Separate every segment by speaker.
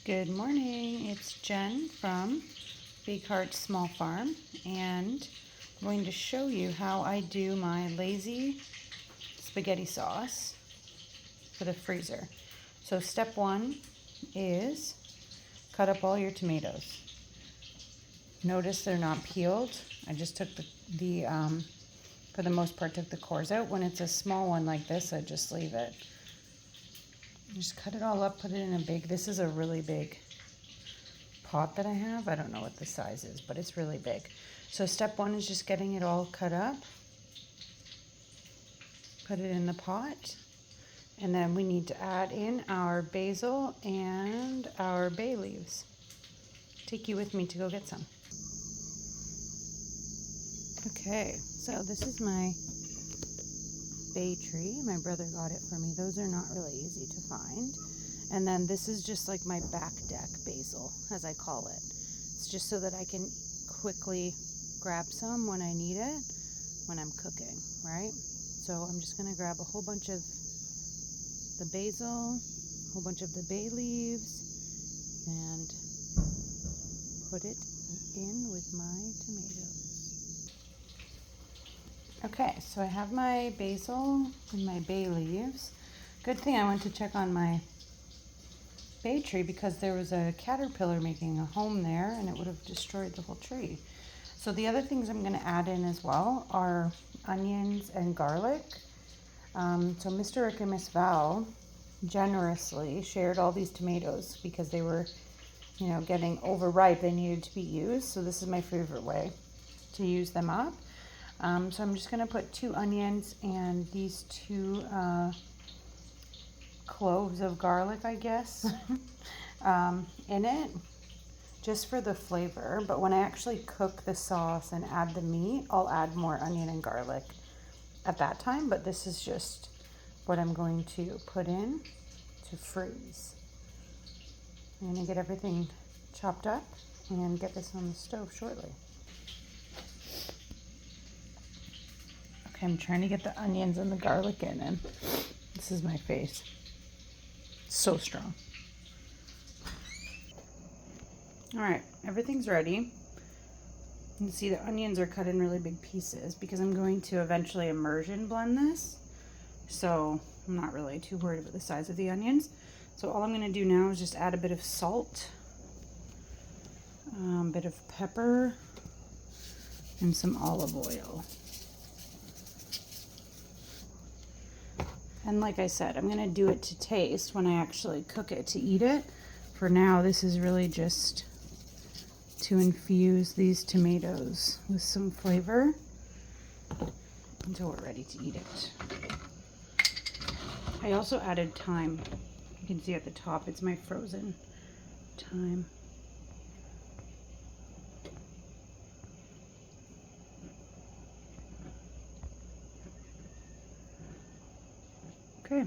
Speaker 1: Good morning, it's Jen from Big Heart Small Farm, and I'm going to show you how I do my lazy spaghetti sauce for the freezer. So step one is cut up all your tomatoes. Notice they're not peeled. I just took the for the most part, took the cores out. When it's a small one like this, I just leave it. Just cut it all up, put it in a big, this is a really big pot that I have. I don't know what the size is, but it's really big. So step one is just getting it all cut up. Put it in the pot. And then we need to add in our basil and our bay leaves. Take you with me to go get some. Okay, so this is my bay tree. My brother got it for me. Those are not really easy to find. And then this is just like my back deck basil, as I call it. It's just so that I can quickly grab some when I need it, when I'm cooking, right? So I'm just gonna grab a whole bunch of the basil, a whole bunch of the bay leaves, and put it in with my tomatoes. Okay, so I have my basil and my bay leaves. Good thing I went to check on my bay tree because there was a caterpillar making a home there and it would have destroyed the whole tree. So the other things I'm going to add in as well are onions and garlic. So Mr. Rick and Miss Val generously shared all these tomatoes because they were, getting overripe. They needed to be used. So this is my favorite way to use them up. So I'm just going to put 2 onions and these 2 cloves of garlic, I guess, in it, just for the flavor. But when I actually cook the sauce and add the meat, I'll add more onion and garlic at that time. But this is just what I'm going to put in to freeze. I'm going to get everything chopped up and get this on the stove shortly. Okay, I'm trying to get the onions and the garlic in, and this is my face. So strong. All right, everything's ready. You can see the onions are cut in really big pieces because I'm going to eventually immersion blend this. So I'm not really too worried about the size of the onions. So all I'm going to do now is just add a bit of salt, a bit of pepper, and some olive oil. And like I said, I'm going to do it to taste when I actually cook it to eat it. For now, this is really just to infuse these tomatoes with some flavor until we're ready to eat it. I also added thyme. You can see at the top, it's my frozen thyme. Okay,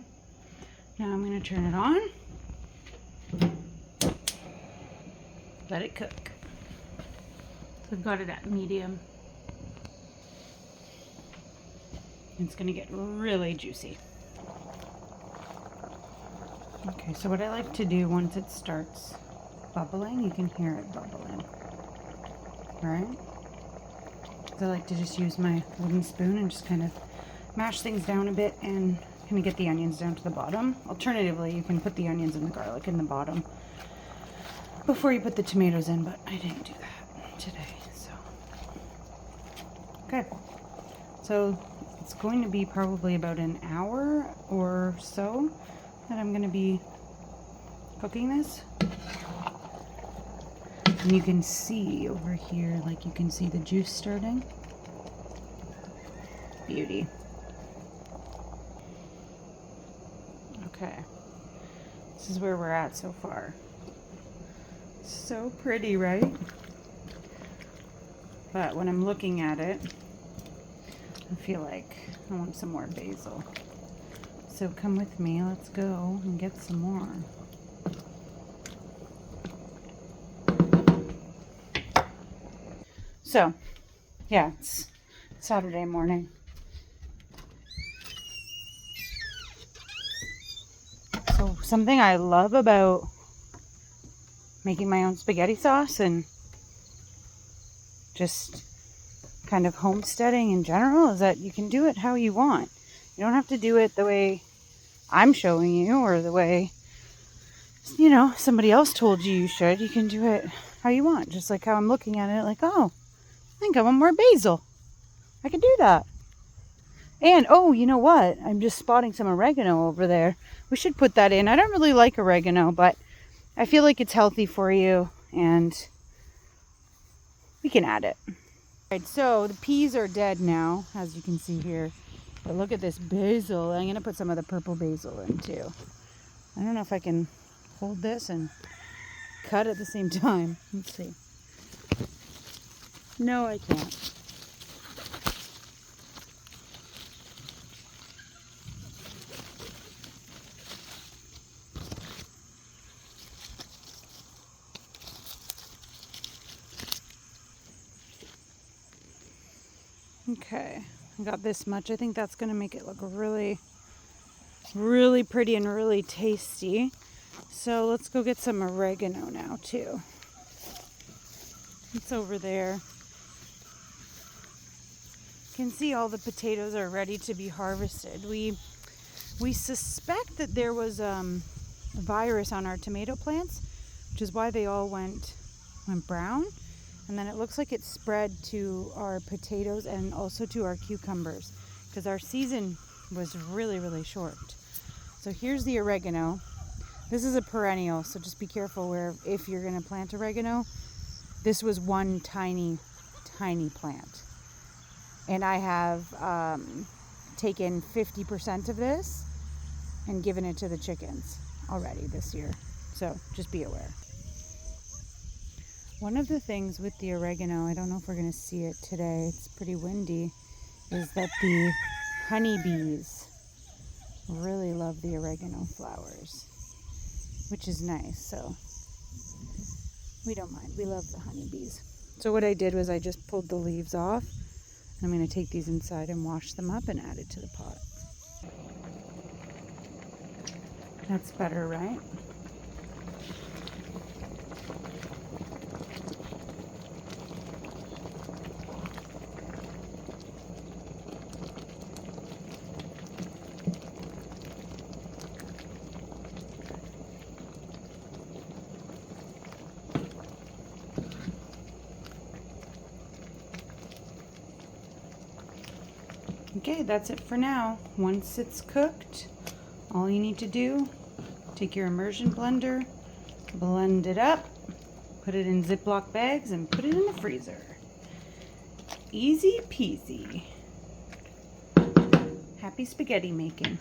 Speaker 1: now I'm going to turn it on. Let it cook. So I've got it at medium. It's going to get really juicy. Okay, so what I like to do once it starts bubbling, you can hear it bubbling, right? So I like to just use my wooden spoon and just kind of mash things down a bit and kind of get the onions down to the bottom. Alternatively, you can put the onions and the garlic in the bottom before you put the tomatoes in, but I didn't do that today, so. Okay, so it's going to be probably about an hour or so that I'm going to be cooking this. And you can see over here, like you can see the juice starting. Beauty. Okay, this is where we're at so far. So pretty, right? But when I'm looking at it, I feel like I want some more basil. So come with me, let's go and get some more. So, yeah, it's Saturday morning. So something I love about making my own spaghetti sauce and just kind of homesteading in general is that you can do it how you want. You don't have to do it the way I'm showing you or the way, you know, somebody else told you you should. You can do it how you want, just like how I'm looking at it, like, oh, I think I want more basil. I can do that. And, oh, you know what? I'm just spotting some oregano over there. We should put that in. I don't really like oregano, but I feel like it's healthy for you, and we can add it. All right, so the peas are dead now, as you can see here. But look at this basil. I'm going to put some of the purple basil in, too. I don't know if I can hold this and cut at the same time. Let's see. No, I can't. Okay, I got this much. I think that's going to make it look really, really pretty and really tasty. So let's go get some oregano now, too. It's over there. You can see all the potatoes are ready to be harvested. We suspect that there was a virus on our tomato plants, which is why they all went brown. And then it looks like it spread to our potatoes and also to our cucumbers because our season was really, really short. So here's the oregano. This is a perennial, so just be careful if you're going to plant oregano. This was one tiny, tiny plant. And I have taken 50% of this and given it to the chickens already this year. So just be aware. One of the things with the oregano, I don't know if we're going to see it today, it's pretty windy, is that the honeybees really love the oregano flowers, which is nice. So we don't mind. We love the honeybees. So what I did was I just pulled the leaves off. I'm going to take these inside and wash them up and add it to the pot. That's better, right? Okay, that's it for now. Once it's cooked, all you need to do, take your immersion blender, blend it up, put it in Ziploc bags, and put it in the freezer. Easy peasy. Happy spaghetti making.